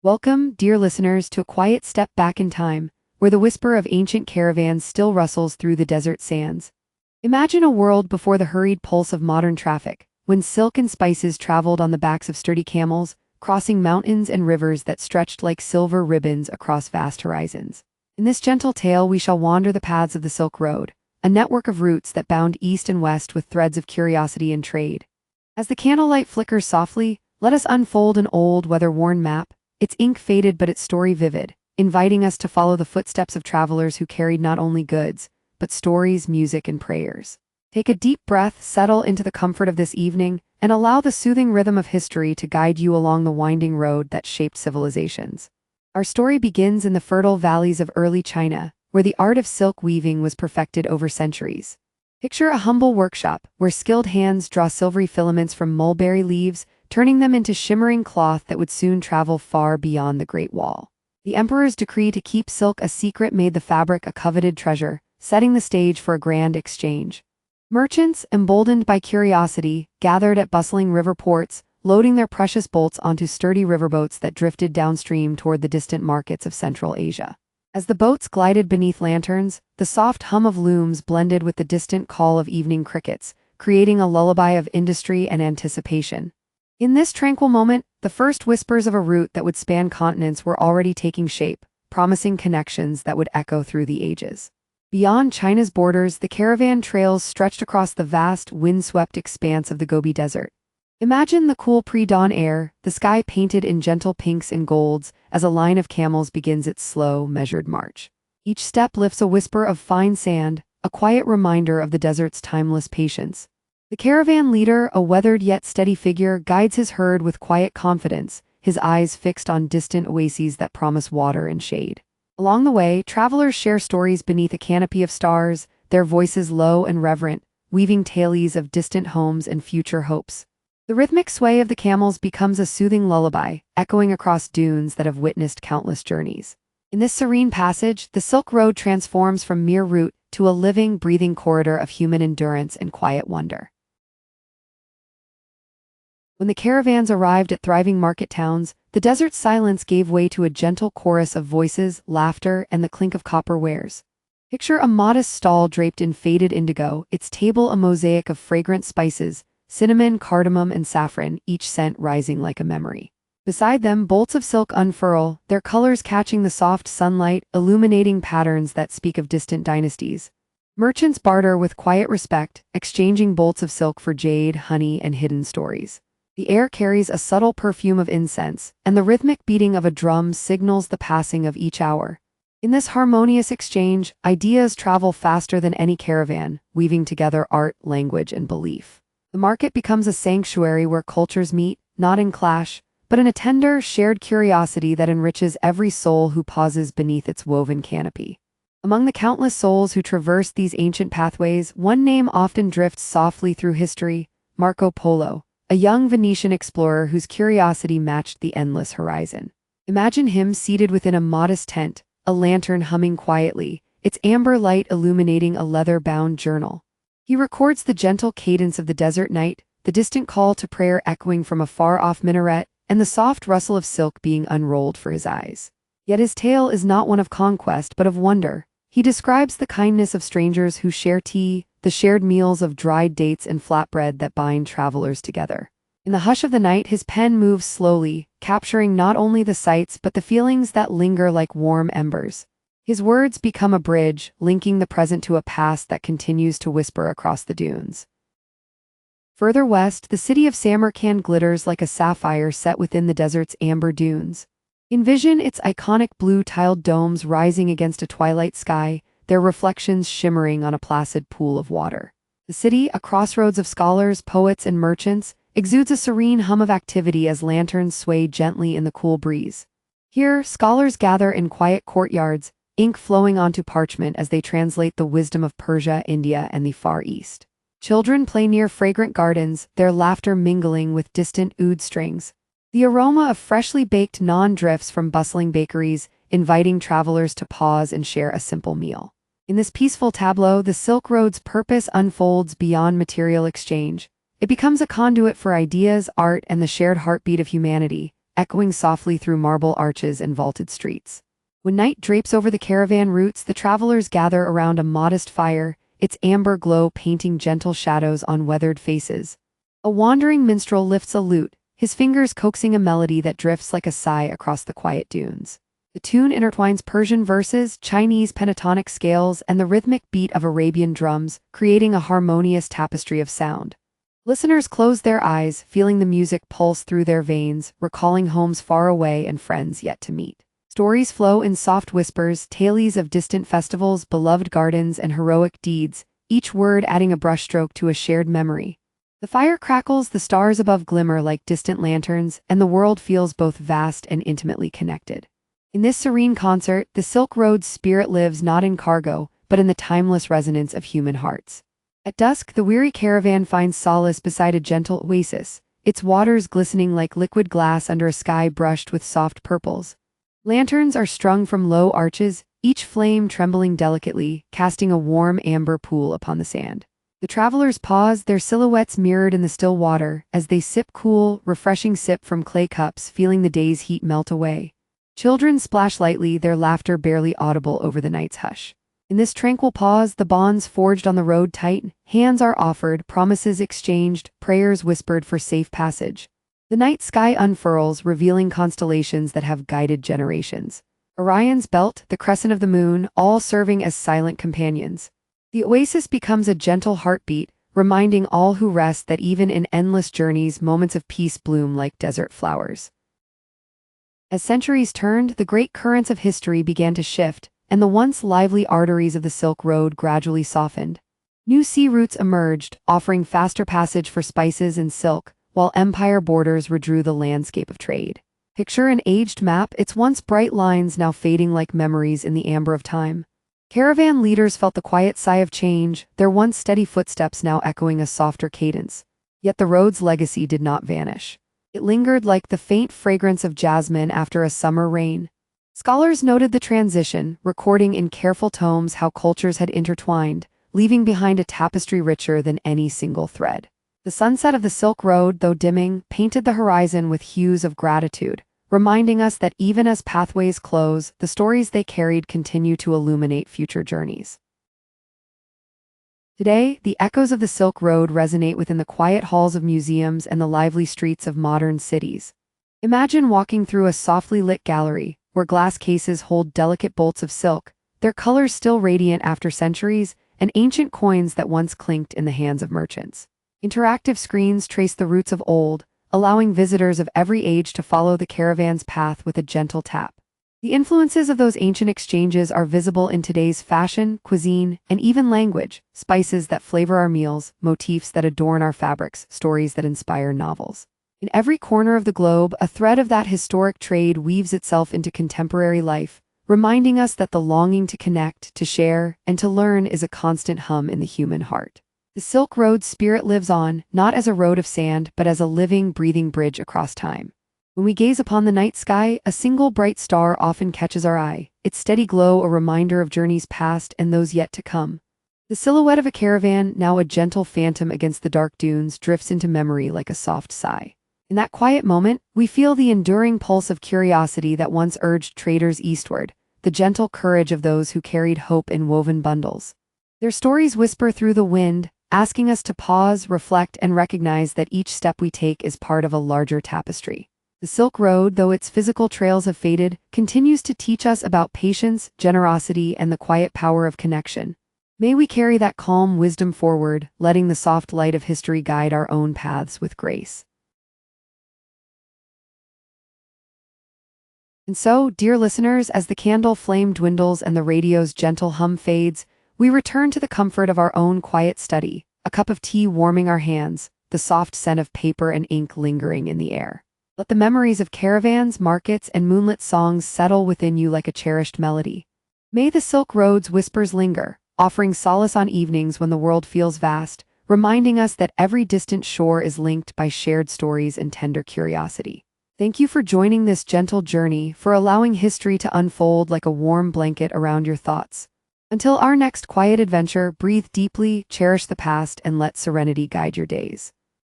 Welcome, dear listeners, to a quiet step back in time, where the whisper of ancient caravans still rustles through the desert sands. Imagine a world before the hurried pulse of modern traffic, when silk and spices traveled on the backs of sturdy camels, crossing mountains and rivers that stretched like silver ribbons across vast horizons. In this gentle tale, we shall wander the paths of the Silk Road, a network of routes that bound east and west with threads of curiosity and trade. As the candlelight flickers softly, let us unfold an old, weather-worn map, its ink faded but its story vivid, inviting us to follow the footsteps of travelers who carried not only goods, but stories, music, and prayers. Take a deep breath, settle into the comfort of this evening, and allow the soothing rhythm of history to guide you along the winding road that shaped civilizations. Our story begins in the fertile valleys of early China, where the art of silk weaving was perfected over centuries. Picture a humble workshop where skilled hands draw silvery filaments from mulberry leaves, turning them into shimmering cloth that would soon travel far beyond the Great Wall. The emperor's decree to keep silk a secret made the fabric a coveted treasure, setting the stage for a grand exchange. Merchants, emboldened by curiosity, gathered at bustling river ports, loading their precious bolts onto sturdy riverboats that drifted downstream toward the distant markets of Central Asia. As the boats glided beneath lanterns, the soft hum of looms blended with the distant call of evening crickets, creating a lullaby of industry and anticipation. In this tranquil moment, the first whispers of a route that would span continents were already taking shape, promising connections that would echo through the ages. Beyond China's borders, the caravan trails stretched across the vast, windswept expanse of the Gobi Desert. Imagine the cool pre-dawn air, the sky painted in gentle pinks and golds, as a line of camels begins its slow, measured march. Each step lifts a whisper of fine sand, a quiet reminder of the desert's timeless patience. The caravan leader, a weathered yet steady figure, guides his herd with quiet confidence, his eyes fixed on distant oases that promise water and shade. Along the way, travelers share stories beneath a canopy of stars, their voices low and reverent, weaving tales of distant homes and future hopes. The rhythmic sway of the camels becomes a soothing lullaby, echoing across dunes that have witnessed countless journeys. In this serene passage, the Silk Road transforms from mere route to a living, breathing corridor of human endurance and quiet wonder. When the caravans arrived at thriving market towns, the desert's silence gave way to a gentle chorus of voices, laughter, and the clink of copper wares. Picture a modest stall draped in faded indigo, its table a mosaic of fragrant spices, cinnamon, cardamom, and saffron, each scent rising like a memory. Beside them, bolts of silk unfurl, their colors catching the soft sunlight, illuminating patterns that speak of distant dynasties. Merchants barter with quiet respect, exchanging bolts of silk for jade, honey, and hidden stories. The air carries a subtle perfume of incense, and the rhythmic beating of a drum signals the passing of each hour. In this harmonious exchange, ideas travel faster than any caravan, weaving together art, language, and belief. The market becomes a sanctuary where cultures meet, not in clash, but in a tender, shared curiosity that enriches every soul who pauses beneath its woven canopy. Among the countless souls who traverse these ancient pathways, one name often drifts softly through history: Marco Polo, a young Venetian explorer whose curiosity matched the endless horizon. Imagine him seated within a modest tent, a lantern humming quietly, its amber light illuminating a leather-bound journal. He records the gentle cadence of the desert night, the distant call to prayer echoing from a far-off minaret, and the soft rustle of silk being unrolled for his eyes. Yet his tale is not one of conquest but of wonder. He describes the kindness of strangers who share tea, the shared meals of dried dates and flatbread that bind travelers together. In the hush of the night, his pen moves slowly, capturing not only the sights but the feelings that linger like warm embers. His words become a bridge, linking the present to a past that continues to whisper across the dunes. Further west, the city of Samarkand glitters like a sapphire set within the desert's amber dunes. Envision its iconic blue-tiled domes rising against a twilight sky, their reflections shimmering on a placid pool of water. The city, a crossroads of scholars, poets, and merchants, exudes a serene hum of activity as lanterns sway gently in the cool breeze. Here, scholars gather in quiet courtyards, ink flowing onto parchment as they translate the wisdom of Persia, India, and the Far East. Children play near fragrant gardens, their laughter mingling with distant oud strings. The aroma of freshly baked naan drifts from bustling bakeries, inviting travelers to pause and share a simple meal. In this peaceful tableau, the Silk Road's purpose unfolds beyond material exchange. It becomes a conduit for ideas, art, and the shared heartbeat of humanity, echoing softly through marble arches and vaulted streets. When night drapes over the caravan routes, the travelers gather around a modest fire, its amber glow painting gentle shadows on weathered faces. A wandering minstrel lifts a lute, his fingers coaxing a melody that drifts like a sigh across the quiet dunes. The tune intertwines Persian verses, Chinese pentatonic scales, and the rhythmic beat of Arabian drums, creating a harmonious tapestry of sound. Listeners close their eyes, feeling the music pulse through their veins, recalling homes far away and friends yet to meet. Stories flow in soft whispers, tales of distant festivals, beloved gardens, and heroic deeds, each word adding a brushstroke to a shared memory. The fire crackles, the stars above glimmer like distant lanterns, and the world feels both vast and intimately connected. In this serene concert, the Silk Road's spirit lives not in cargo, but in the timeless resonance of human hearts. At dusk, the weary caravan finds solace beside a gentle oasis, its waters glistening like liquid glass under a sky brushed with soft purples. Lanterns are strung from low arches, each flame trembling delicately, casting a warm amber pool upon the sand. The travelers pause, their silhouettes mirrored in the still water, as they sip cool, refreshing sip from clay cups, feeling the day's heat melt away. Children splash lightly, their laughter barely audible over the night's hush. In this tranquil pause, the bonds forged on the road tighten, hands are offered, promises exchanged, prayers whispered for safe passage. The night sky unfurls, revealing constellations that have guided generations. Orion's belt, the crescent of the moon, all serving as silent companions. The oasis becomes a gentle heartbeat, reminding all who rest that even in endless journeys, moments of peace bloom like desert flowers. As centuries turned, the great currents of history began to shift, and the once lively arteries of the Silk Road gradually softened. New sea routes emerged, offering faster passage for spices and silk, while empire borders redrew the landscape of trade. Picture an aged map, its once bright lines now fading like memories in the amber of time. Caravan leaders felt the quiet sigh of change, their once steady footsteps now echoing a softer cadence. Yet the road's legacy did not vanish. It lingered like the faint fragrance of jasmine after a summer rain. Scholars noted the transition, recording in careful tomes how cultures had intertwined, leaving behind a tapestry richer than any single thread. The sunset of the Silk Road, though dimming, painted the horizon with hues of gratitude, reminding us that even as pathways close, the stories they carried continue to illuminate future journeys. Today, the echoes of the Silk Road resonate within the quiet halls of museums and the lively streets of modern cities. Imagine walking through a softly lit gallery, where glass cases hold delicate bolts of silk, their colors still radiant after centuries, and ancient coins that once clinked in the hands of merchants. Interactive screens trace the roots of old, allowing visitors of every age to follow the caravan's path with a gentle tap. The influences of those ancient exchanges are visible in today's fashion, cuisine, and even language, spices that flavor our meals, motifs that adorn our fabrics, stories that inspire novels. In every corner of the globe, a thread of that historic trade weaves itself into contemporary life, reminding us that the longing to connect, to share, and to learn is a constant hum in the human heart. The Silk Road's spirit lives on, not as a road of sand, but as a living, breathing bridge across time. When we gaze upon the night sky, a single bright star often catches our eye, its steady glow a reminder of journeys past and those yet to come. The silhouette of a caravan, now a gentle phantom against the dark dunes, drifts into memory like a soft sigh. In that quiet moment, we feel the enduring pulse of curiosity that once urged traders eastward, the gentle courage of those who carried hope in woven bundles. Their stories whisper through the wind, asking us to pause, reflect, and recognize that each step we take is part of a larger tapestry. The Silk Road, though its physical trails have faded, continues to teach us about patience, generosity, and the quiet power of connection. May we carry that calm wisdom forward, letting the soft light of history guide our own paths with grace. And so, dear listeners, as the candle flame dwindles and the radio's gentle hum fades, we return to the comfort of our own quiet study, a cup of tea warming our hands, the soft scent of paper and ink lingering in the air. Let the memories of caravans, markets, and moonlit songs settle within you like a cherished melody. May the Silk Road's whispers linger, offering solace on evenings when the world feels vast, reminding us that every distant shore is linked by shared stories and tender curiosity. Thank you for joining this gentle journey, for allowing history to unfold like a warm blanket around your thoughts. Until our next quiet adventure, breathe deeply, cherish the past, and let serenity guide your days.